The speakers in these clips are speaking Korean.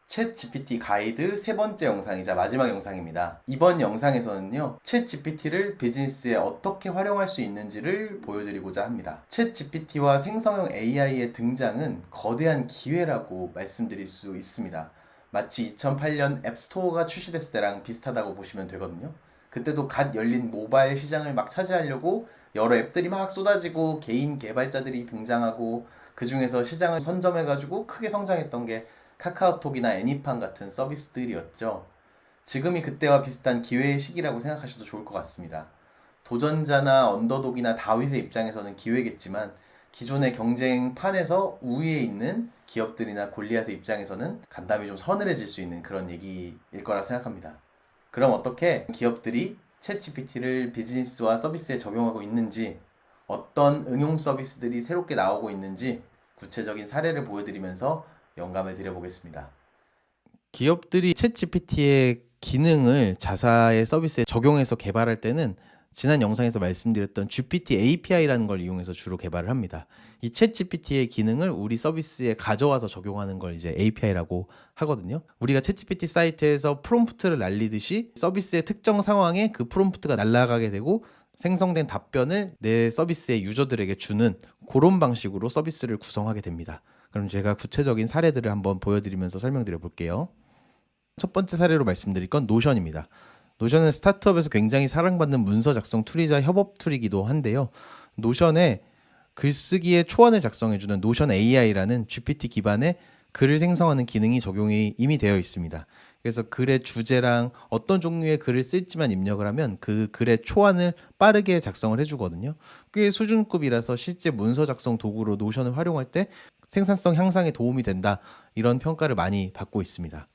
챗 GPT 가이드 세 번째 영상이자 마지막 영상입니다. 이번 영상에서는요, 챗 GPT를 비즈니스에 어떻게 활용할 수 있는지를 보여드리고자 합니다. 챗 GPT와 생성형 AI의 등장은 거대한 기회라고 말씀드릴 수 있습니다. 마치 2008년 앱스토어가 출시됐을 때랑 비슷하다고 보시면 되거든요. 그때도 갓 열린 모바일 시장을 막 차지하려고 여러 앱들이 막 쏟아지고 개인 개발자들이 등장하고 그 중에서 시장을 선점해가지고 크게 성장했던 게 카카오톡이나 애니팡 같은 서비스들이었죠. 지금이 그때와 비슷한 기회의 시기라고 생각하셔도 좋을 것 같습니다. 도전자나 언더독이나 다윗의 입장에서는 기회겠지만 기존의 경쟁판에서 우위에 있는 기업들이나 골리앗의 입장에서는 간담이 좀 서늘해질 수 있는 그런 얘기일 거라 생각합니다. 그럼 어떻게 기업들이 챗GPT를 비즈니스와 서비스에 적용하고 있는지, 어떤 응용 서비스들이 새롭게 나오고 있는지 구체적인 사례를 보여드리면서 영감을 드려보겠습니다. 기업들이 챗GPT의 기능을 자사의 서비스에 적용해서 개발할 때는 지난 영상에서 말씀드렸던 GPT API라는 걸 이용해서 주로 개발을 합니다. 이 챗GPT의 기능을 우리 서비스에 가져와서 적용하는 걸 이제 API라고 하거든요. 우리가 챗GPT 사이트에서 프롬프트를 날리듯이 서비스의 특정 상황에 그 프롬프트가 날아가게 되고 생성된 답변을 내 서비스의 유저들에게 주는 그런 방식으로 서비스를 구성하게 됩니다. 그럼 제가 구체적인 사례들을 한번 보여드리면서 설명드려 볼게요. 첫 번째 사례로 말씀드릴 건 노션입니다. 노션은 스타트업에서 굉장히 사랑받는 문서 작성 툴이자 협업 툴이기도 한데요. 노션에 글쓰기에 초안을 작성해주는 노션 AI라는 GPT 기반의 글을 생성하는 기능이 적용이 이미 되어 있습니다. 그래서 글의 주제랑 어떤 종류의 글을 쓸지만 입력을 하면 그 글의 초안을 빠르게 작성을 해주거든요. 꽤 수준급이라서 실제 문서 작성 도구로 노션을 활용할 때 생산성 향상에 도움이 된다, 이런 평가를 많이 받고 있습니다.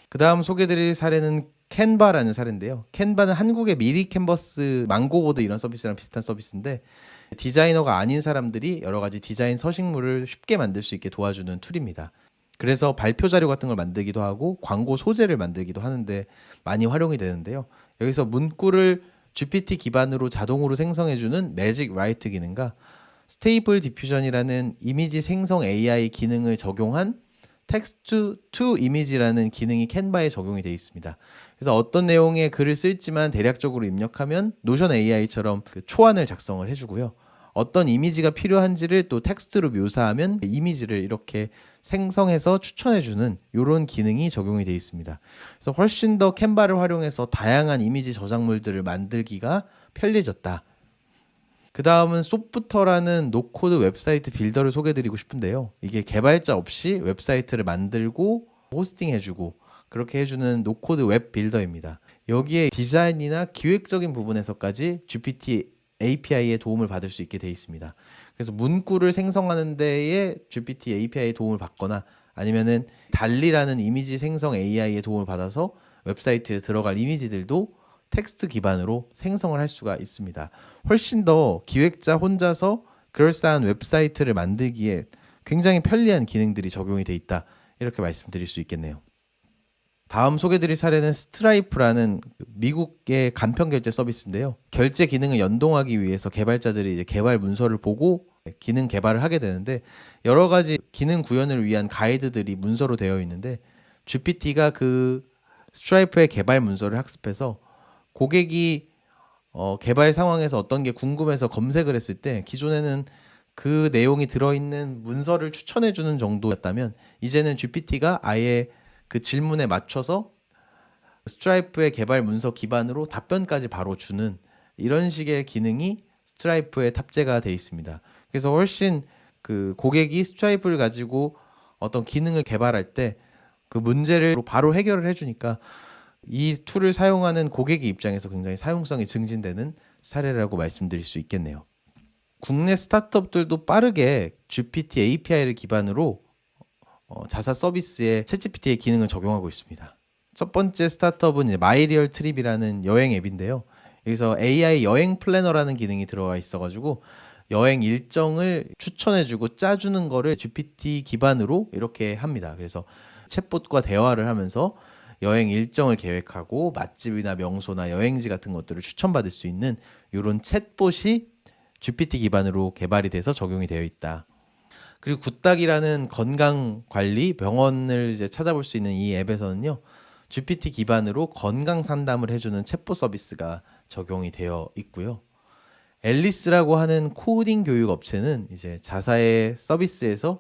그 다음 소개드릴 사례는 캔바라는 사례인데요. 캔바는 한국의 미리 캔버스, 망고보드 이런 서비스랑 비슷한 서비스인데 디자이너가 아닌 사람들이 여러 가지 디자인 서식물을 쉽게 만들 수 있게 도와주는 툴입니다. 그래서 발표 자료 같은 걸 만들기도 하고 광고 소재를 만들기도 하는데 많이 활용이 되는데요. 여기서 문구를 GPT 기반으로 자동으로 생성해주는 매직 라이트 기능과 스테이블 디퓨전이라는 이미지 생성 AI 기능을 적용한 텍스트 투 이미지라는 기능이 캔바에 적용이 되어 있습니다. 그래서 어떤 내용의 글을 쓸지만 대략적으로 입력하면 노션 AI처럼 그 초안을 작성을 해주고요. 어떤 이미지가 필요한지를 또 텍스트로 묘사하면 이미지를 이렇게 생성해서 추천해주는 이런 기능이 적용이 되어 있습니다. 그래서 훨씬 더 캔바를 활용해서 다양한 이미지 저작물들을 만들기가 편리해졌다. 그 다음은 소프터라는 노코드 웹사이트 빌더를 소개해드리고 싶은데요. 이게 개발자 없이 웹사이트를 만들고 호스팅해주고 그렇게 해주는 노코드 웹 빌더입니다. 여기에 디자인이나 기획적인 부분에서까지 GPT API의 도움을 받을 수 있게 되어 있습니다. 그래서 문구를 생성하는 데에 GPT API의 도움을 받거나 아니면은 달리라는 이미지 생성 AI의 도움을 받아서 웹사이트에 들어갈 이미지들도 텍스트 기반으로 생성을 할 수가 있습니다. 훨씬 더 기획자 혼자서 그럴싸한 웹사이트를 만들기에 굉장히 편리한 기능들이 적용이 돼 있다, 이렇게 말씀드릴 수 있겠네요. 다음 소개드릴 사례는 스트라이프라는 미국의 간편 결제 서비스인데요. 결제 기능을 연동하기 위해서 개발자들이 이제 개발 문서를 보고 기능 개발을 하게 되는데 여러 가지 기능 구현을 위한 가이드들이 문서로 되어 있는데 GPT가 그 스트라이프의 개발 문서를 학습해서 고객이 개발 상황에서 어떤 게 궁금해서 검색을 했을 때 기존에는 그 내용이 들어있는 문서를 추천해주는 정도였다면 이제는 GPT가 아예 그 질문에 맞춰서 스트라이프의 개발 문서 기반으로 답변까지 바로 주는 이런 식의 기능이 스트라이프에 탑재가 되어 있습니다. 그래서 훨씬 그 고객이 스트라이프를 가지고 어떤 기능을 개발할 때 그 문제를 바로 해결을 해주니까 이 툴을 사용하는 고객의 입장에서 굉장히 사용성이 증진되는 사례라고 말씀드릴 수 있겠네요. 국내 스타트업들도 빠르게 GPT API를 기반으로 자사 서비스에 챗GPT의 기능을 적용하고 있습니다. 첫 번째 스타트업은 이제 마이리얼 트립이라는 여행 앱인데요. 여기서 AI 여행 플래너라는 기능이 들어가 있어가지고 여행 일정을 추천해주고 짜주는 거를 GPT 기반으로 이렇게 합니다. 그래서 챗봇과 대화를 하면서 여행 일정을 계획하고 맛집이나 명소나 여행지 같은 것들을 추천받을 수 있는 이런 챗봇이 GPT 기반으로 개발이 돼서 적용이 되어 있다. 그리고 굿닥이라는 건강 관리 병원을 이제 찾아볼 수 있는 이 앱에서는요. GPT 기반으로 건강 상담을 해주는 챗봇 서비스가 적용이 되어 있고요. 앨리스라고 하는 코딩 교육 업체는 이제 자사의 서비스에서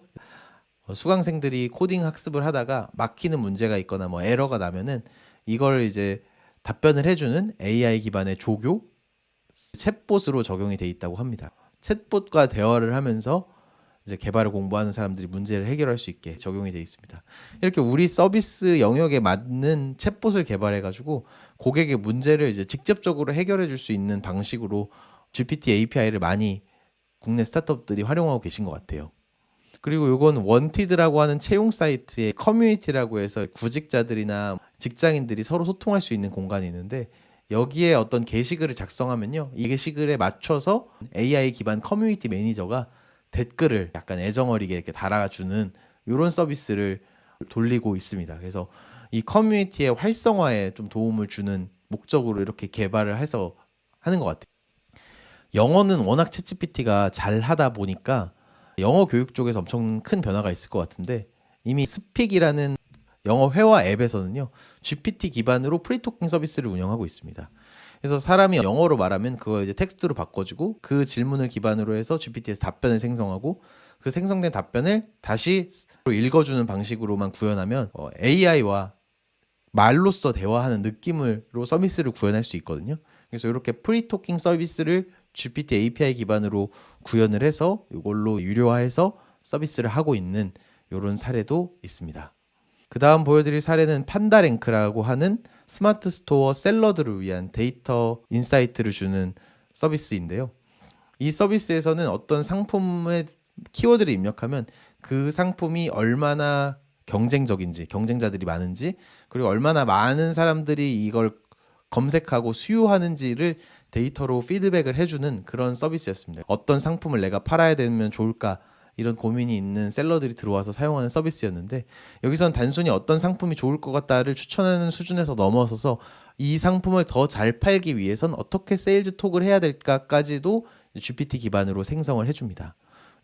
수강생들이 코딩 학습을 하다가 막히는 문제가 있거나 뭐 에러가 나면은 이걸 이제 답변을 해주는 AI 기반의 조교 챗봇으로 적용이 돼 있다고 합니다. 챗봇과 대화를 하면서 이제 개발을 공부하는 사람들이 문제를 해결할 수 있게 적용이 돼 있습니다. 이렇게 우리 서비스 영역에 맞는 챗봇을 개발해가지고 고객의 문제를 이제 직접적으로 해결해 줄 수 있는 방식으로 GPT API를 많이 국내 스타트업들이 활용하고 계신 것 같아요. 그리고 이건 원티드라고 하는 채용 사이트의 커뮤니티라고 해서 구직자들이나 직장인들이 서로 소통할 수 있는 공간이 있는데 여기에 어떤 게시글을 작성하면요. 이 게시글에 맞춰서 AI 기반 커뮤니티 매니저가 댓글을 약간 애정어리게 이렇게 달아주는 이런 서비스를 돌리고 있습니다. 그래서 이 커뮤니티의 활성화에 좀 도움을 주는 목적으로 이렇게 개발을 해서 하는 것 같아요. 영어는 워낙 챗GPT가 잘 하다 보니까 영어 교육 쪽에서 엄청 큰 변화가 있을 것 같은데 이미 스픽이라는 영어 회화 앱에서는요. GPT 기반으로 프리토킹 서비스를 운영하고 있습니다. 그래서 사람이 영어로 말하면 그거 이제 텍스트로 바꿔주고 그 질문을 기반으로 해서 GPT에서 답변을 생성하고 그 생성된 답변을 다시 읽어주는 방식으로만 구현하면 AI와 말로써 대화하는 느낌으로 서비스를 구현할 수 있거든요. 그래서 이렇게 프리토킹 서비스를 GPT API 기반으로 구현을 해서 이걸로 유료화해서 서비스를 하고 있는 이런 사례도 있습니다. 그 다음 보여드릴 사례는 판다랭크라고 하는 스마트 스토어 셀러들을 위한 데이터 인사이트를 주는 서비스인데요. 이 서비스에서는 어떤 상품의 키워드를 입력하면 그 상품이 얼마나 경쟁적인지, 경쟁자들이 많은지, 그리고 얼마나 많은 사람들이 이걸 검색하고 수요하는지를 데이터로 피드백을 해주는 그런 서비스였습니다. 어떤 상품을 내가 팔아야 되면 좋을까 이런 고민이 있는 셀러들이 들어와서 사용하는 서비스였는데 여기선 단순히 어떤 상품이 좋을 것 같다를 추천하는 수준에서 넘어서서 이 상품을 더 잘 팔기 위해선 어떻게 세일즈 톡을 해야 될까까지도 GPT 기반으로 생성을 해줍니다.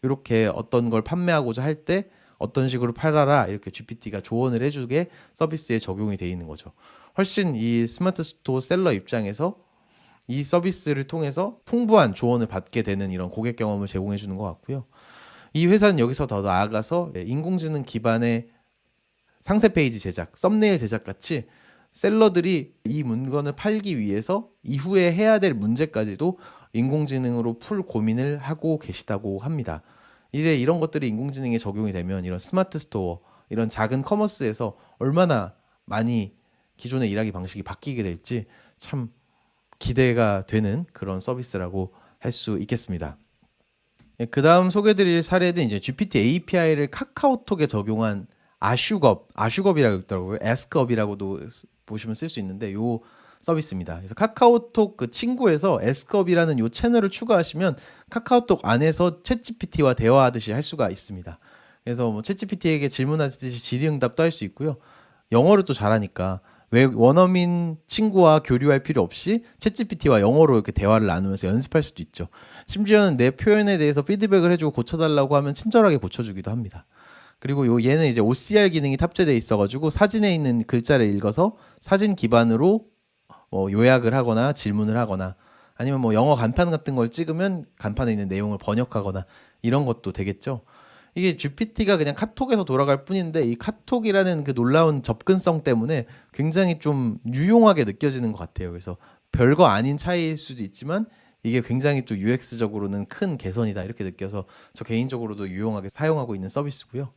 이렇게 어떤 걸 판매하고자 할 때 어떤 식으로 팔아라 이렇게 GPT가 조언을 해주게 서비스에 적용이 돼 있는 거죠. 훨씬 이 스마트 스토어 셀러 입장에서 이 서비스를 통해서 풍부한 조언을 받게 되는 이런 고객 경험을 제공해 주는 것 같고요. 이 회사는 여기서 더 나아가서 인공지능 기반의 상세 페이지 제작, 썸네일 제작 같이 셀러들이 이 물건을 팔기 위해서 이후에 해야 될 문제까지도 인공지능으로 풀 고민을 하고 계시다고 합니다. 이제 이런 것들이 인공지능에 적용이 되면 이런 스마트 스토어, 이런 작은 커머스에서 얼마나 많이 기존의 일하기 방식이 바뀌게 될지 참 기대가 되는 그런 서비스라고 할 수 있겠습니다. 그 다음 소개드릴 사례는 이제 GPT API를 카카오톡에 적용한 아슈겁이라고 있더라고요. 에스크업이라고도 보시면 쓸 수 있는데 요 서비스입니다. 그래서 카카오톡 그 친구에서 에스크업이라는 요 채널을 추가하시면 카카오톡 안에서 챗GPT와 대화하듯이 할 수가 있습니다. 그래서 뭐 챗GPT에게 질문하듯이 질의응답도 할 수 있고요. 영어를 또 잘하니까 왜 원어민 친구와 교류할 필요 없이 챗GPT와 영어로 이렇게 대화를 나누면서 연습할 수도 있죠. 심지어는 내 표현에 대해서 피드백을 해주고 고쳐달라고 하면 친절하게 고쳐주기도 합니다. 그리고 얘는 이제 OCR 기능이 탑재되어 있어가지고 사진에 있는 글자를 읽어서 사진 기반으로 요약을 하거나 질문을 하거나 아니면 뭐 영어 간판 같은 걸 찍으면 간판에 있는 내용을 번역하거나 이런 것도 되겠죠. 이게 GPT가 그냥 카톡에서 돌아갈 뿐인데 이 카톡이라는 그 놀라운 접근성 때문에 굉장히 좀 유용하게 느껴지는 것 같아요. 그래서 별거 아닌 차이일 수도 있지만 이게 굉장히 또 UX적으로는 큰 개선이다 이렇게 느껴서 저 개인적으로도 유용하게 사용하고 있는 서비스고요.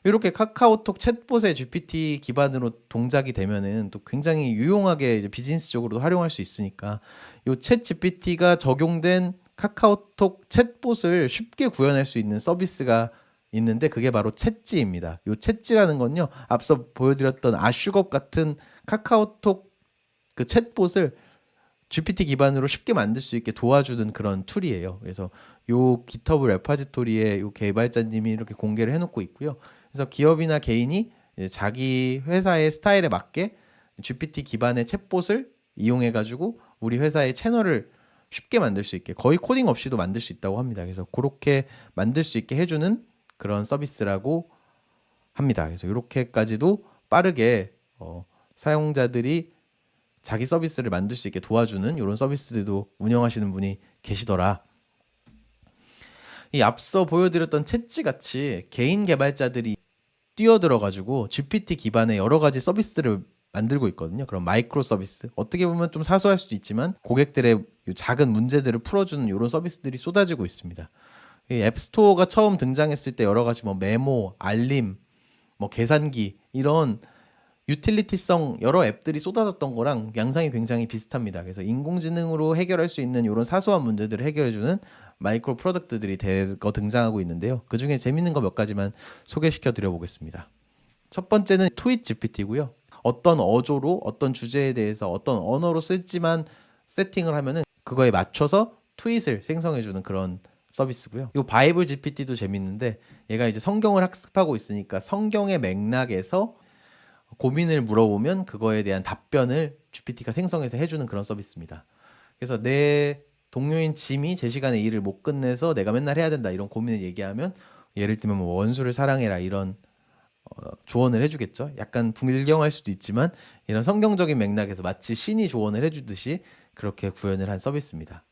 이렇게 카카오톡 챗봇의 GPT 기반으로 동작이 되면은 또 굉장히 유용하게 이제 비즈니스적으로도 활용할 수 있으니까 이 챗 GPT가 적용된 카카오톡 챗봇을 쉽게 구현할 수 있는 서비스가 있는데 그게 바로 챗지입니다. 이 챗지라는 건요 앞서 보여드렸던 아슈겁 같은 카카오톡 그 챗봇을 GPT 기반으로 쉽게 만들 수 있게 도와주는 그런 툴이에요. 그래서 요 GitHub 레파지토리에 요 개발자님이 이렇게 공개를 해놓고 있고요. 그래서 기업이나 개인이 자기 회사의 스타일에 맞게 GPT 기반의 챗봇을 이용해가지고 우리 회사의 채널을 쉽게 만들 수 있게 거의 코딩 없이도 만들 수 있다고 합니다. 그래서 그렇게 만들 수 있게 해주는 그런 서비스라고 합니다. 그래서 이렇게까지도 빠르게 사용자들이 자기 서비스를 만들 수 있게 도와주는 이런 서비스들도 운영하시는 분이 계시더라. 이 앞서 보여드렸던 챗지 같이 개인 개발자들이 뛰어들어가지고 GPT 기반의 여러 가지 서비스들을 만들고 있거든요. 그런 마이크로 서비스. 어떻게 보면 좀 사소할 수도 있지만 고객들의 작은 문제들을 풀어주는 이런 서비스들이 쏟아지고 있습니다. 이 앱스토어가 처음 등장했을 때 여러 가지 뭐 메모, 알림, 뭐 계산기 이런 유틸리티성 여러 앱들이 쏟아졌던 거랑 양상이 굉장히 비슷합니다. 그래서 인공지능으로 해결할 수 있는 이런 사소한 문제들을 해결해주는 마이크로 프로덕트들이 대거 등장하고 있는데요. 그 중에 재밌는 거 몇 가지만 소개시켜 드려보겠습니다. 첫 번째는 트윗 GPT고요. 어떤 어조로 어떤 주제에 대해서 어떤 언어로 쓸지만 세팅을 하면은 그거에 맞춰서 트윗을 생성해주는 그런 서비스고요. 이 바이블 GPT도 재밌는데 얘가 이제 성경을 학습하고 있으니까 성경의 맥락에서 고민을 물어보면 그거에 대한 답변을 GPT가 생성해서 해주는 그런 서비스입니다. 그래서 내 동료인 짐이 제 시간에 일을 못 끝내서 내가 맨날 해야 된다 이런 고민을 얘기하면 예를 들면 뭐 원수를 사랑해라 이런 조언을 해주겠죠. 약간 불경할 수도 있지만 이런 성경적인 맥락에서 마치 신이 조언을 해주듯이 그렇게 구현을 한 서비스입니다.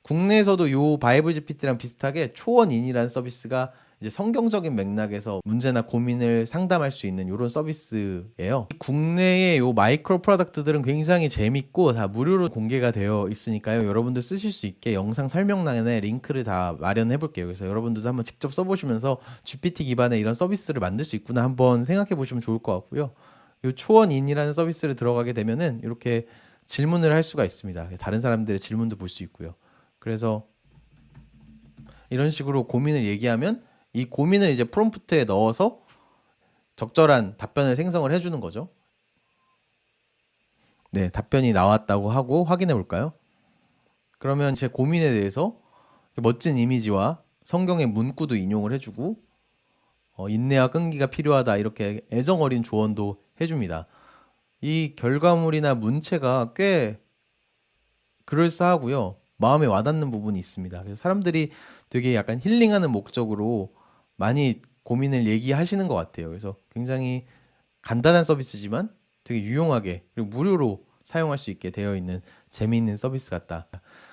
국내에서도 요 바이블 GPT랑 비슷하게 초원인이라는 서비스가 이제 성경적인 맥락에서 문제나 고민을 상담할 수 있는 이런 서비스예요. 국내의 요 마이크로 프로덕트들은 굉장히 재밌고 다 무료로 공개가 되어 있으니까요. 여러분들 쓰실 수 있게 영상 설명란에 링크를 다 마련해 볼게요. 그래서 여러분들도 한번 직접 써보시면서 GPT 기반의 이런 서비스를 만들 수 있구나 한번 생각해 보시면 좋을 것 같고요. 요 초원인이라는 서비스를 들어가게 되면은 이렇게 질문을 할 수가 있습니다. 다른 사람들의 질문도 볼 수 있고요. 그래서 이런 식으로 고민을 얘기하면 이 고민을 이제 프롬프트에 넣어서 적절한 답변을 생성을 해주는 거죠. 네, 답변이 나왔다고 하고 확인해 볼까요? 그러면 제 고민에 대해서 멋진 이미지와 성경의 문구도 인용을 해주고 인내와 끈기가 필요하다 이렇게 애정 어린 조언도 해줍니다. 이 결과물이나 문체가 꽤 그럴싸하고요. 마음에 와닿는 부분이 있습니다. 그래서 사람들이 되게 약간 힐링하는 목적으로 많이 고민을 얘기하시는 것 같아요. 그래서 굉장히 간단한 서비스지만 되게 유용하게 그리고 무료로 사용할 수 있게 되어 있는 재미있는 서비스 같다.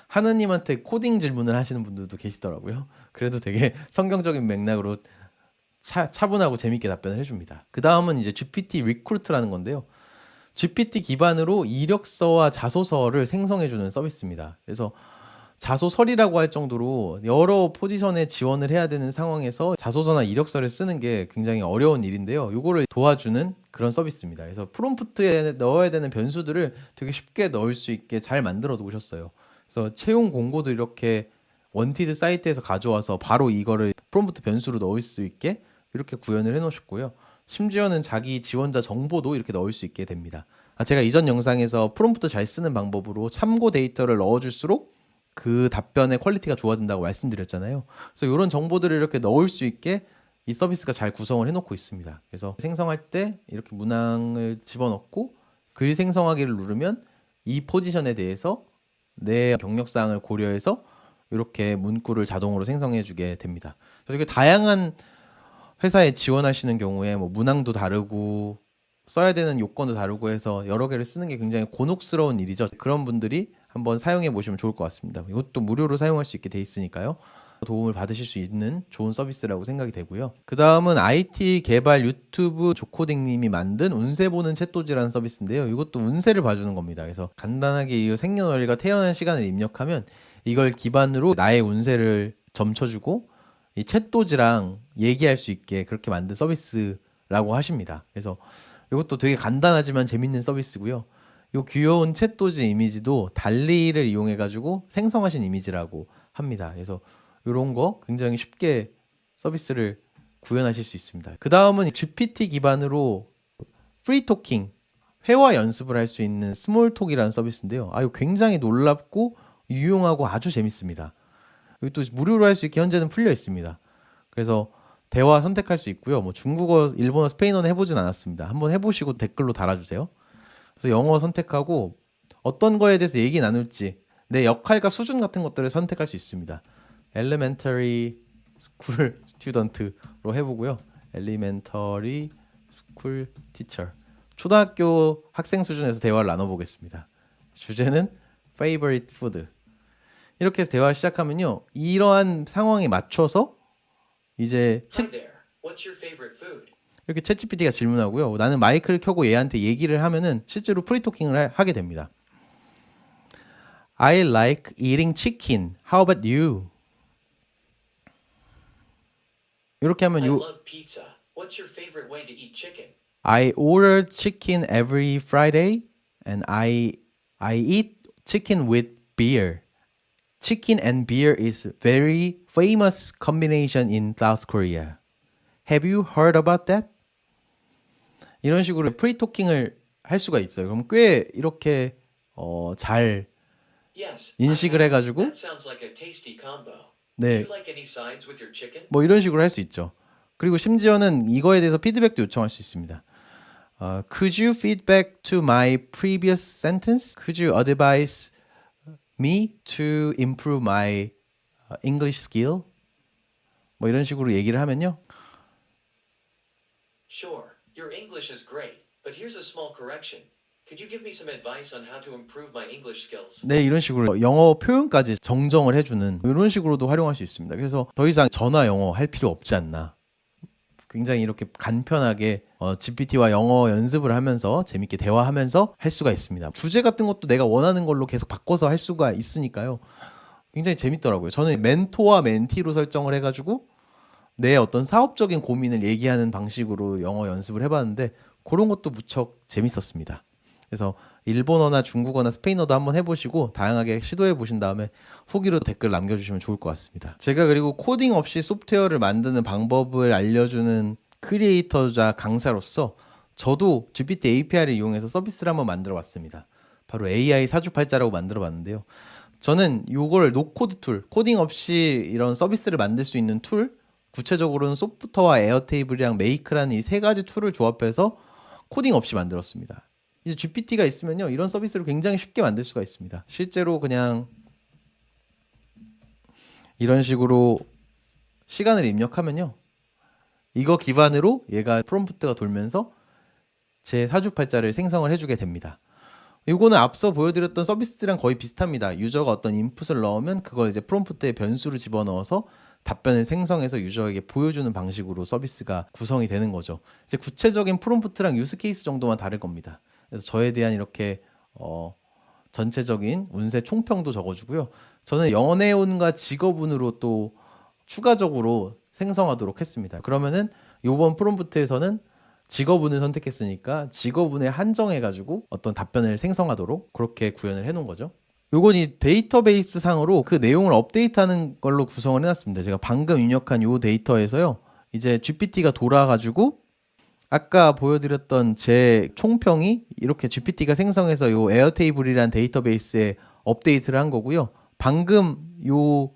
하느님한테 코딩 질문을 하시는 분들도 계시더라고요. 그래도 되게 성경적인 맥락으로 차분하고 재밌게 답변을 해줍니다. 그 다음은 이제 GPT 리크루트라는 건데요. GPT 기반으로 이력서와 자소서를 생성해주는 서비스입니다. 그래서 자소서리라고 할 정도로 여러 포지션에 지원을 해야 되는 상황에서 자소서나 이력서를 쓰는 게 굉장히 어려운 일인데요. 이거를 도와주는 그런 서비스입니다. 그래서 프롬프트에 넣어야 되는 변수들을 되게 쉽게 넣을 수 있게 잘 만들어 놓으셨어요. 그래서 채용 공고도 이렇게 원티드 사이트에서 가져와서 바로 이거를 프롬프트 변수로 넣을 수 있게 이렇게 구현을 해 놓으셨고요. 심지어는 자기 지원자 정보도 이렇게 넣을 수 있게 됩니다. 제가 이전 영상에서 프롬프트 잘 쓰는 방법으로 참고 데이터를 넣어줄수록 그 답변의 퀄리티가 좋아진다고 말씀드렸잖아요. 그래서 이런 정보들을 이렇게 넣을 수 있게 이 서비스가 잘 구성을 해놓고 있습니다. 그래서 생성할 때 이렇게 문항을 집어넣고 글 생성하기를 누르면 이 포지션에 대해서 내 경력사항을 고려해서 이렇게 문구를 자동으로 생성해주게 됩니다. 그래서 이게 다양한 회사에 지원하시는 경우에 뭐 문항도 다르고 써야 되는 요건도 다르고 해서 여러 개를 쓰는 게 굉장히 곤혹스러운 일이죠. 그런 분들이 한번 사용해 보시면 좋을 것 같습니다. 이것도 무료로 사용할 수 있게 돼 있으니까요. 도움을 받으실 수 있는 좋은 서비스라고 생각이 되고요. 그 다음은 IT 개발 유튜브 조코딩님이 만든 운세 보는 챗도지라는 서비스인데요. 이것도 운세를 봐주는 겁니다. 그래서 간단하게 이 생년월일과 태어난 시간을 입력하면 이걸 기반으로 나의 운세를 점쳐주고 이 챗도지랑 얘기할 수 있게 그렇게 만든 서비스라고 하십니다. 그래서 이것도 되게 간단하지만 재밌는 서비스고요. 요 귀여운 챗도지 이미지도 달리를 이용해 가지고 생성하신 이미지라고 합니다. 그래서 이런 거 굉장히 쉽게 서비스를 구현하실 수 있습니다. 그 다음은 GPT 기반으로 프리토킹 회화 연습을 할 수 있는 스몰톡이라는 서비스인데요. 이거 굉장히 놀랍고 유용하고 아주 재밌습니다. 이것도 무료로 할 수 있게 현재는 풀려 있습니다. 그래서 대화 선택할 수 있고요. 뭐 중국어, 일본어, 스페인어는 해보진 않았습니다. 한번 해보시고 댓글로 달아주세요. 그래서 영어 선택하고 어떤 거에 대해서 얘기 나눌지 내 역할과 수준 같은 것들을 선택할 수 있습니다. Elementary 스쿨 스튜던트로 해보고요. 엘리멘터리 스쿨 티처. 초등학교 학생 수준에서 대화를 나눠보겠습니다. 주제는 favorite food. 이렇게 해서 대화 시작하면요. 이러한 상황에 맞춰서 이제 Hi there. What's your favorite food? 이렇게 챗GPT가 질문하고요. 나는 마이크를 켜고 얘한테 얘기를 하면은 실제로 프리토킹을 하게 됩니다. I like eating chicken. How about you? 이렇게 하면 I 요 love pizza. What's your favorite way to eat chicken? I order chicken every Friday and I eat chicken with beer. Chicken and beer is very famous combination in South Korea. Have you heard about that? 이런 식으로 프리토킹을 할 수가 있어요. 그럼 꽤 이렇게 잘 Yes. 인식을 해가지고 That sounds like a tasty combo. Do 네, you like any sides with your chicken? 뭐 이런 식으로 할 수 있죠. 그리고 심지어는 이거에 대해서 피드백도 요청할 수 있습니다. Could you feedback to my previous sentence? Could you advise me to improve my English skill? 뭐 이런 식으로 얘기를 하면요. Sure. Your English is great, but here's a small correction. Could you give me some advice on how to improve my English skills? 네, 이런 식으로 영어 표현까지 정정을 해주는 이런 식으로도 활용할 수 있습니다. 그래서 더 이상 전화 영어 할 필요 없지 않나. 굉장히 이렇게 간편하게 GPT와 영어 연습을 하면서 재밌게 대화하면서 할 수가 있습니다. 주제 같은 것도 내가 원하는 걸로 계속 바꿔서 할 수가 있으니까요. 굉장히 재밌더라고요. 저는 멘토와 멘티로 설정을 해가지고 내 어떤 사업적인 고민을 얘기하는 방식으로 영어 연습을 해봤는데 그런 것도 무척 재밌었습니다. 그래서 일본어나 중국어나 스페인어도 한번 해보시고 다양하게 시도해 보신 다음에 후기로 댓글 남겨주시면 좋을 것 같습니다. 제가 그리고 코딩 없이 소프트웨어를 만드는 방법을 알려주는 크리에이터자 강사로서 저도 GPT API를 이용해서 서비스를 한번 만들어 봤습니다. 바로 AI 사주팔자라고 만들어 봤는데요. 저는 이걸 노코드 툴, 코딩 없이 이런 서비스를 만들 수 있는 툴, 구체적으로는 소프트와 에어테이블이랑 메이크라는 이 세 가지 툴을 조합해서 코딩 없이 만들었습니다. 이제 GPT가 있으면요, 이런 서비스를 굉장히 쉽게 만들 수가 있습니다. 실제로 그냥 이런 식으로 시간을 입력하면요, 이거 기반으로 얘가 프롬프트가 돌면서 제 사주팔자를 생성을 해주게 됩니다. 이거는 앞서 보여드렸던 서비스랑 거의 비슷합니다. 유저가 어떤 인풋을 넣으면 그걸 이제 프롬프트에 변수를 집어넣어서 답변을 생성해서 유저에게 보여주는 방식으로 서비스가 구성이 되는 거죠. 이제 구체적인 프롬프트랑 유스 케이스 정도만 다를 겁니다. 그래서 저에 대한 이렇게 전체적인 운세 총평도 적어주고요. 저는 연애운과 직업운으로 또 추가적으로 생성하도록 했습니다. 그러면은 이번 프롬프트에서는 직업운을 선택했으니까 직업운에 한정해가지고 어떤 답변을 생성하도록 그렇게 구현을 해놓은 거죠. 요건 이 데이터베이스 상으로 그 내용을 업데이트하는 걸로 구성을 해놨습니다. 제가 방금 입력한 요 데이터에서요, 이제 GPT가 돌아가지고 아까 보여드렸던 제 총평이 이렇게 GPT가 생성해서 요 에어테이블이라는 데이터베이스에 업데이트를 한 거고요. 방금 요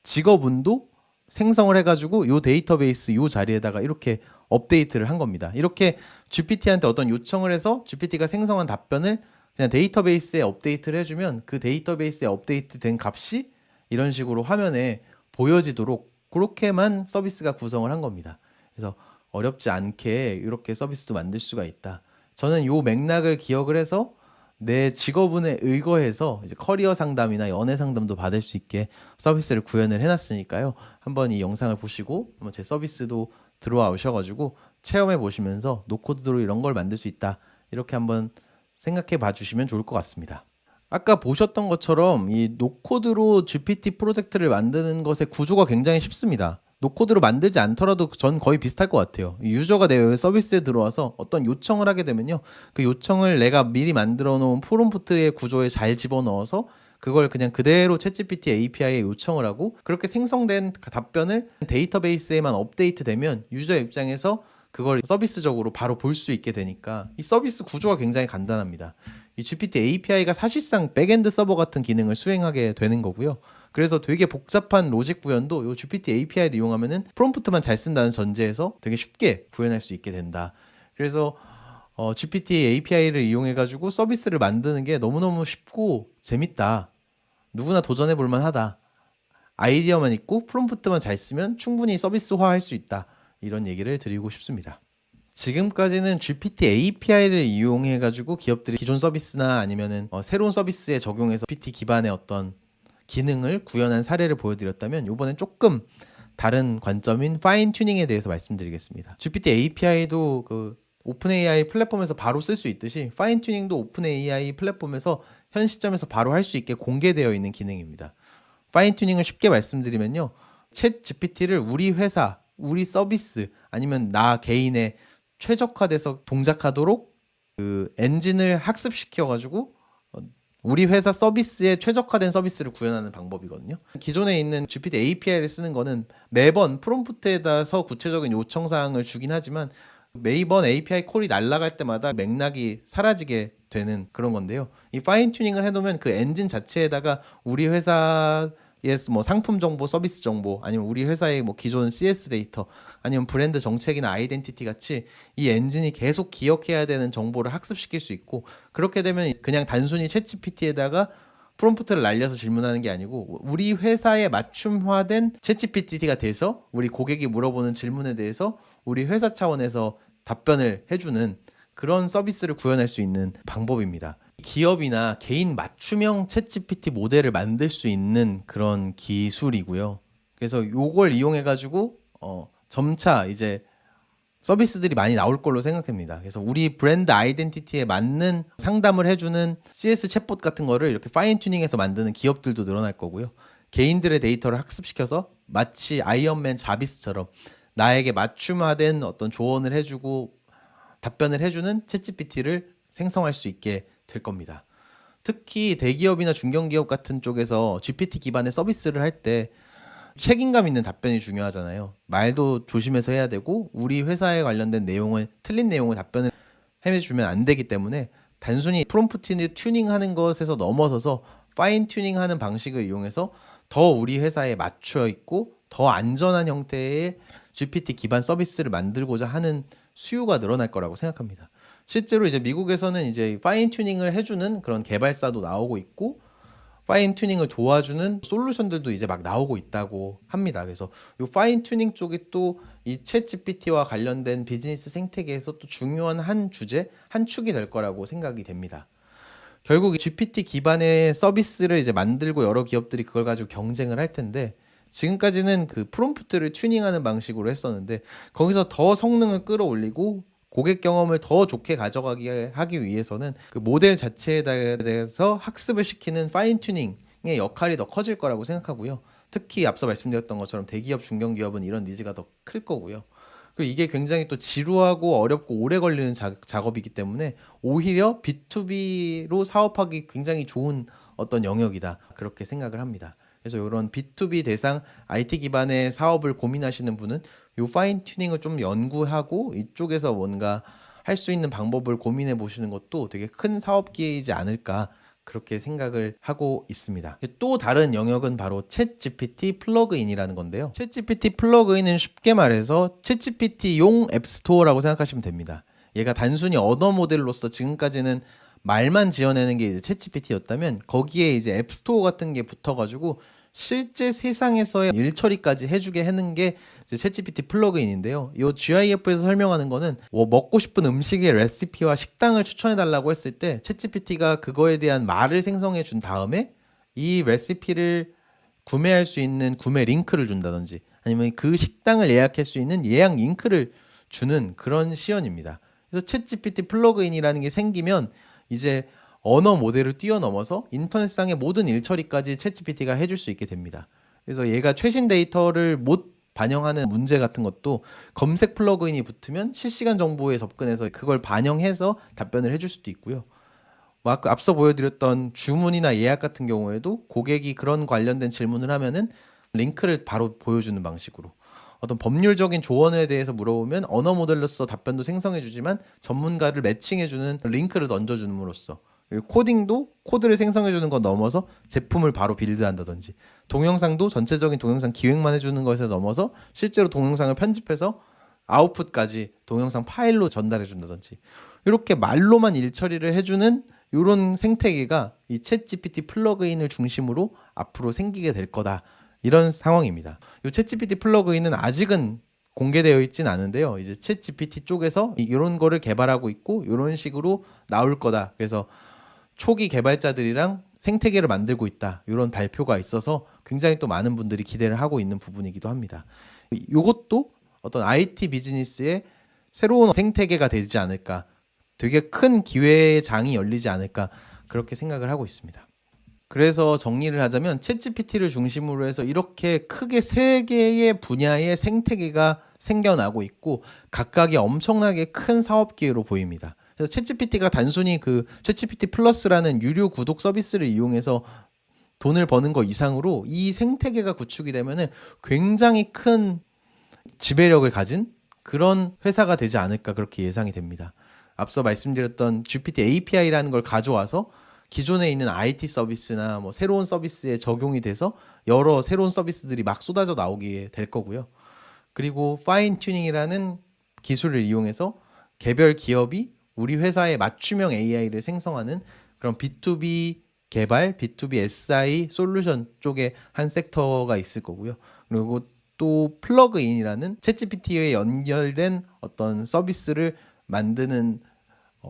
직업운도 생성을 해가지고 요 데이터베이스 요 자리에다가 이렇게 업데이트를 한 겁니다. 이렇게 GPT한테 어떤 요청을 해서 GPT가 생성한 답변을 그냥 데이터베이스에 업데이트를 해주면 그 데이터베이스에 업데이트된 값이 이런 식으로 화면에 보여지도록 그렇게만 서비스가 구성을 한 겁니다. 그래서 어렵지 않게 이렇게 서비스도 만들 수가 있다. 저는 요 맥락을 기억을 해서 내 직업운에 의거해서 이제 커리어 상담이나 연애 상담도 받을 수 있게 서비스를 구현을 해놨으니까요. 한번 이 영상을 보시고 한번 제 서비스도 들어와 오셔가지고 체험해 보시면서 노코드로 이런 걸 만들 수 있다, 이렇게 한번 생각해 봐 주시면 좋을 것 같습니다. 아까 보셨던 것처럼 이 노코드로 GPT 프로젝트를 만드는 것의 구조가 굉장히 쉽습니다. 노코드로 만들지 않더라도 전 거의 비슷할 것 같아요. 유저가 내 서비스에 들어와서 어떤 요청을 하게 되면요, 그 요청을 내가 미리 만들어 놓은 프롬프트의 구조에 잘 집어넣어서 그걸 그냥 그대로 챗GPT API에 요청을 하고 그렇게 생성된 답변을 데이터베이스에만 업데이트되면 유저 입장에서 그걸 서비스적으로 바로 볼 수 있게 되니까 이 서비스 구조가 굉장히 간단합니다. 이 GPT API가 사실상 백엔드 서버 같은 기능을 수행하게 되는 거고요. 그래서 되게 복잡한 로직 구현도 이 GPT API를 이용하면은 프롬프트만 잘 쓴다는 전제에서 되게 쉽게 구현할 수 있게 된다. 그래서 GPT API를 이용해 가지고 서비스를 만드는 게 너무너무 쉽고 재밌다. 누구나 도전해 볼 만하다. 아이디어만 있고 프롬프트만 잘 쓰면 충분히 서비스화할 수 있다. 이런 얘기를 드리고 싶습니다. 지금까지는 GPT API를 이용해가지고 기업들이 기존 서비스나 아니면은 새로운 서비스에 적용해서 GPT 기반의 어떤 기능을 구현한 사례를 보여드렸다면 이번엔 조금 다른 관점인 파인 튜닝에 대해서 말씀드리겠습니다. GPT API도 그 오픈 AI 플랫폼에서 바로 쓸 수 있듯이 파인 튜닝도 오픈 AI 플랫폼에서 현 시점에서 바로 할 수 있게 공개되어 있는 기능입니다. 파인 튜닝을 쉽게 말씀드리면요, 챗 GPT를 우리 회사, 우리 서비스 아니면 나 개인의 최적화돼서 동작하도록 그 엔진을 학습시켜가지고 우리 회사 서비스에 최적화된 서비스를 구현하는 방법이거든요. 기존에 있는 GPT API를 쓰는 거는 매번 프롬프트에다서 구체적인 요청사항을 주긴 하지만 매번 API 콜이 날아갈 때마다 맥락이 사라지게 되는 그런 건데요. 이 파인 튜닝을 해놓으면 그 엔진 자체에다가 우리 회사의 뭐 상품 정보, 서비스 정보, 아니면 우리 회사의 뭐 기존 CS 데이터, 아니면 브랜드 정책이나 아이덴티티 같이 이 엔진이 계속 기억해야 되는 정보를 학습시킬 수 있고, 그렇게 되면 그냥 단순히 챗GPT에다가 프롬프트를 날려서 질문하는 게 아니고 우리 회사에 맞춤화된 챗GPT가 돼서 우리 고객이 물어보는 질문에 대해서 우리 회사 차원에서 답변을 해주는 그런 서비스를 구현할 수 있는 방법입니다. 기업이나 개인 맞춤형 챗GPT 모델을 만들 수 있는 그런 기술이고요. 그래서 요걸 이용해 가지고 점차 이제 서비스들이 많이 나올 걸로 생각됩니다. 그래서 우리 브랜드 아이덴티티에 맞는 상담을 해주는 CS 챗봇 같은 거를 이렇게 파인 튜닝해서 만드는 기업들도 늘어날 거고요. 개인들의 데이터를 학습시켜서 마치 아이언맨 자비스처럼 나에게 맞춤화된 어떤 조언을 해주고 답변을 해주는 챗GPT를 생성할 수 있게 될 겁니다. 특히 대기업이나 중견기업 같은 쪽에서 GPT 기반의 서비스를 할 때 책임감 있는 답변이 중요하잖아요. 말도 조심해서 해야 되고 우리 회사에 관련된 내용을 틀린 내용을 답변을 해주면 안 되기 때문에 단순히 프롬프트 튜닝하는 것에서 넘어서서 파인 튜닝하는 방식을 이용해서 더 우리 회사에 맞춰 있고 더 안전한 형태의 GPT 기반 서비스를 만들고자 하는 수요가 늘어날 거라고 생각합니다. 실제로 이제 미국에서는 이제 파인 튜닝을 해주는 그런 개발사도 나오고 있고 파인 튜닝을 도와주는 솔루션들도 이제 막 나오고 있다고 합니다. 그래서 이 파인 튜닝 쪽이 또 이 챗 GPT와 관련된 비즈니스 생태계에서 또 중요한 한 주제, 한 축이 될 거라고 생각이 됩니다. 결국 GPT 기반의 서비스를 이제 만들고 여러 기업들이 그걸 가지고 경쟁을 할 텐데 지금까지는 그 프롬프트를 튜닝하는 방식으로 했었는데 거기서 더 성능을 끌어올리고 고객 경험을 더 좋게 가져가게 하기 위해서는 그 모델 자체에 대해서 학습을 시키는 파인 튜닝의 역할이 더 커질 거라고 생각하고요. 특히 앞서 말씀드렸던 것처럼 대기업, 중견기업은 이런 니즈가 더 클 거고요. 그리고 이게 굉장히 또 지루하고 어렵고 오래 걸리는 작업이기 때문에 오히려 B2B로 사업하기 굉장히 좋은 어떤 영역이다. 그렇게 생각을 합니다. 그래서 이런 B2B 대상 IT 기반의 사업을 고민하시는 분은 이 파인 튜닝을 좀 연구하고 이쪽에서 뭔가 할 수 있는 방법을 고민해 보시는 것도 되게 큰 사업 기회이지 않을까 그렇게 생각을 하고 있습니다. 또 다른 영역은 바로 챗GPT 플러그인이라는 건데요. 챗GPT 플러그인은 쉽게 말해서 챗GPT용 앱스토어라고 생각하시면 됩니다. 얘가 단순히 언어 모델로서 지금까지는 말만 지어내는 게 이제 챗GPT였다면 거기에 이제 앱스토어 같은 게 붙어가지고 실제 세상에서의 일 처리까지 해주게 하는 게 이제 챗GPT 플러그인인데요. 이 GIF에서 설명하는 거는 뭐 먹고 싶은 음식의 레시피와 식당을 추천해달라고 했을 때 챗GPT가 그거에 대한 말을 생성해 준 다음에 이 레시피를 구매할 수 있는 구매 링크를 준다든지 아니면 그 식당을 예약할 수 있는 예약 링크를 주는 그런 시연입니다. 그래서 챗GPT 플러그인이라는 게 생기면 이제 언어 모델을 뛰어넘어서 인터넷상의 모든 일 처리까지 챗GPT가 해줄 수 있게 됩니다. 그래서 얘가 최신 데이터를 못 반영하는 문제 같은 것도 검색 플러그인이 붙으면 실시간 정보에 접근해서 그걸 반영해서 답변을 해줄 수도 있고요. 아까 앞서 보여드렸던 주문이나 예약 같은 경우에도 고객이 그런 관련된 질문을 하면은 링크를 바로 보여주는 방식으로 어떤 법률적인 조언에 대해서 물어보면 언어 모델로서 답변도 생성해주지만 전문가를 매칭해주는 링크를 던져줌으로써 그리고 코딩도 코드를 생성해주는 것 넘어서 제품을 바로 빌드한다든지 동영상도 전체적인 동영상 기획만 해주는 것에 넘어서 실제로 동영상을 편집해서 아웃풋까지 동영상 파일로 전달해준다든지 이렇게 말로만 일 처리를 해주는 이런 생태계가 이 챗GPT 플러그인을 중심으로 앞으로 생기게 될 거다. 이런 상황입니다. 이 챗GPT 플러그인은 아직은 공개되어 있진 않은데요. 이제 챗GPT 쪽에서 이런 거를 개발하고 있고 이런 식으로 나올 거다. 그래서 초기 개발자들이랑 생태계를 만들고 있다. 이런 발표가 있어서 굉장히 또 많은 분들이 기대를 하고 있는 부분이기도 합니다. 이것도 어떤 IT 비즈니스의 새로운 생태계가 되지 않을까. 되게 큰 기회의 장이 열리지 않을까. 그렇게 생각을 하고 있습니다. 그래서 정리를 하자면 챗GPT를 중심으로 해서 이렇게 크게 세 개의 분야의 생태계가 생겨나고 있고 각각이 엄청나게 큰 사업 기회로 보입니다. 그래서 챗GPT가 단순히 그 챗GPT 플러스라는 유료 구독 서비스를 이용해서 돈을 버는 거 이상으로 이 생태계가 구축이 되면은 굉장히 큰 지배력을 가진 그런 회사가 되지 않을까 그렇게 예상이 됩니다. 앞서 말씀드렸던 GPT API라는 걸 가져와서 기존에 있는 IT 서비스나 뭐 새로운 서비스에 적용이 돼서 여러 새로운 서비스들이 막 쏟아져 나오게 될 거고요. 그리고 파인 튜닝이라는 기술을 이용해서 개별 기업이 우리 회사에 맞춤형 AI를 생성하는 그런 B2B 개발, B2B SI 솔루션 쪽에 한 섹터가 있을 거고요. 그리고 또 플러그인이라는 챗GPT에 연결된 어떤 서비스를 만드는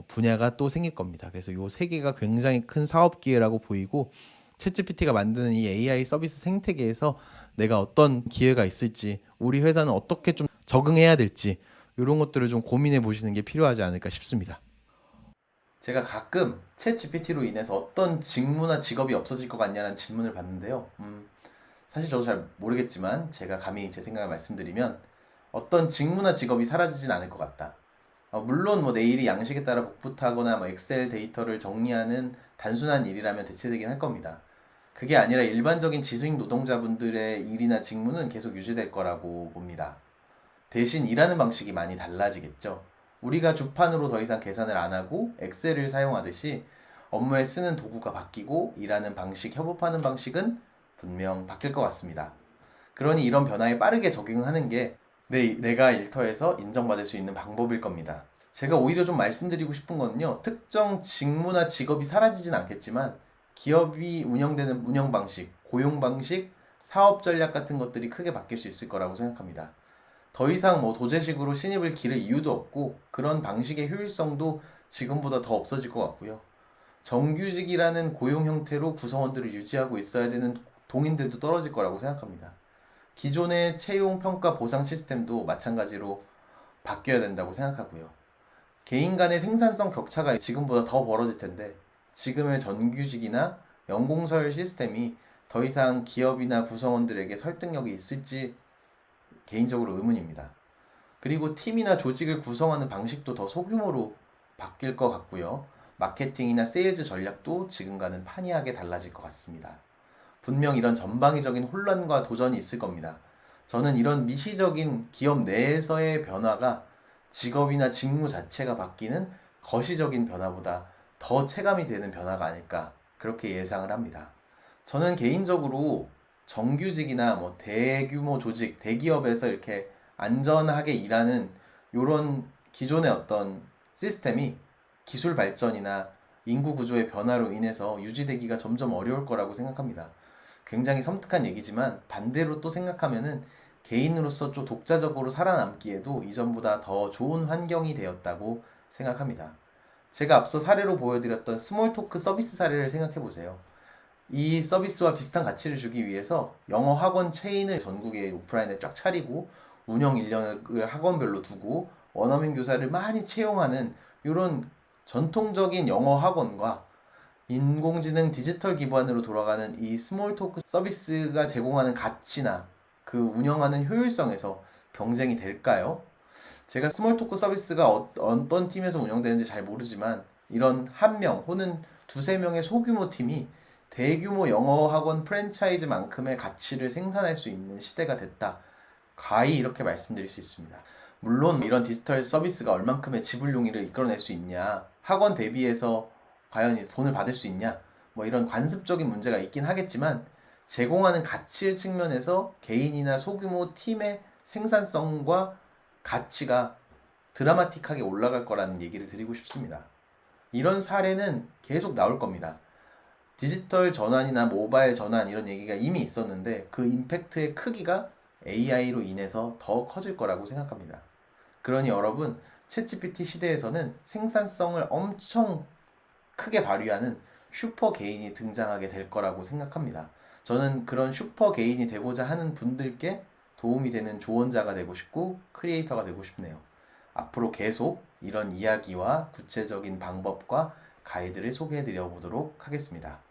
분야가 또 생길 겁니다. 그래서 이 세 개가 굉장히 큰 사업 기회라고 보이고 챗GPT가 만드는 이 AI 서비스 생태계에서 내가 어떤 기회가 있을지 우리 회사는 어떻게 좀 적응해야 될지 이런 것들을 좀 고민해 보시는 게 필요하지 않을까 싶습니다. 제가 가끔 챗GPT로 인해서 어떤 직무나 직업이 없어질 것 같냐는 질문을 받는데요. 사실 저도 잘 모르겠지만 제가 감히 제 생각을 말씀드리면 어떤 직무나 직업이 사라지진 않을 것 같다. 물론 뭐 내일이 양식에 따라 복붙하거나 뭐 엑셀 데이터를 정리하는 단순한 일이라면 대체되긴 할 겁니다. 그게 아니라 일반적인 지수익 노동자분들의 일이나 직무는 계속 유지될 거라고 봅니다. 대신 일하는 방식이 많이 달라지겠죠. 우리가 주판으로 더 이상 계산을 안 하고 엑셀을 사용하듯이 업무에 쓰는 도구가 바뀌고 일하는 방식, 협업하는 방식은 분명 바뀔 것 같습니다. 그러니 이런 변화에 빠르게 적응하는 게 내가 일터에서 인정받을 수 있는 방법일 겁니다. 제가 오히려 좀 말씀드리고 싶은 거는요. 특정 직무나 직업이 사라지진 않겠지만 기업이 운영되는 운영 방식, 고용 방식, 사업 전략 같은 것들이 크게 바뀔 수 있을 거라고 생각합니다. 더 이상 뭐 도제식으로 신입을 기를 이유도 없고 그런 방식의 효율성도 지금보다 더 없어질 것 같고요. 정규직이라는 고용 형태로 구성원들을 유지하고 있어야 되는 동인들도 떨어질 거라고 생각합니다. 기존의 채용, 평가, 보상 시스템도 마찬가지로 바뀌어야 된다고 생각하고요. 개인 간의 생산성 격차가 지금보다 더 벌어질 텐데 지금의 정규직이나 연공서열 시스템이 더 이상 기업이나 구성원들에게 설득력이 있을지 개인적으로 의문입니다. 그리고 팀이나 조직을 구성하는 방식도 더 소규모로 바뀔 것 같고요. 마케팅이나 세일즈 전략도 지금과는 판이하게 달라질 것 같습니다. 분명 이런 전방위적인 혼란과 도전이 있을 겁니다. 저는 이런 미시적인 기업 내에서의 변화가 직업이나 직무 자체가 바뀌는 거시적인 변화보다 더 체감이 되는 변화가 아닐까 그렇게 예상을 합니다. 저는 개인적으로 정규직이나 뭐 대규모 조직, 대기업에서 이렇게 안전하게 일하는 이런 기존의 어떤 시스템이 기술 발전이나 인구 구조의 변화로 인해서 유지되기가 점점 어려울 거라고 생각합니다. 굉장히 섬뜩한 얘기지만 반대로 또 생각하면은 개인으로서 좀 독자적으로 살아남기에도 이전보다 더 좋은 환경이 되었다고 생각합니다. 제가 앞서 사례로 보여드렸던 스몰 토크 서비스 사례를 생각해 보세요. 이 서비스와 비슷한 가치를 주기 위해서 영어 학원 체인을 전국에 오프라인에 쫙 차리고 운영 인력을 학원별로 두고 원어민 교사를 많이 채용하는 이런 전통적인 영어 학원과 인공지능 디지털 기반으로 돌아가는 이 스몰 토크 서비스가 제공하는 가치나 그 운영하는 효율성에서 경쟁이 될까요? 제가 스몰 토크 서비스가 어떤 팀에서 운영되는지 잘 모르지만 이런 한 명 혹은 두세 명의 소규모 팀이 대규모 영어 학원 프랜차이즈만큼의 가치를 생산할 수 있는 시대가 됐다. 가히 이렇게 말씀드릴 수 있습니다. 물론 이런 디지털 서비스가 얼만큼의 지불 용의를 이끌어낼 수 있냐, 학원 대비해서 과연 돈을 받을 수 있냐, 뭐 이런 관습적인 문제가 있긴 하겠지만 제공하는 가치의 측면에서 개인이나 소규모 팀의 생산성과 가치가 드라마틱하게 올라갈 거라는 얘기를 드리고 싶습니다. 이런 사례는 계속 나올 겁니다. 디지털 전환이나 모바일 전환 이런 얘기가 이미 있었는데 그 임팩트의 크기가 AI로 인해서 더 커질 거라고 생각합니다. 그러니 여러분, 챗GPT 시대에서는 생산성을 엄청 크게 발휘하는 슈퍼 개인이 등장하게 될 거라고 생각합니다. 저는 그런 슈퍼 개인이 되고자 하는 분들께 도움이 되는 조언자가 되고 싶고 크리에이터가 되고 싶네요. 앞으로 계속 이런 이야기와 구체적인 방법과 가이드를 소개해 드려 보도록 하겠습니다.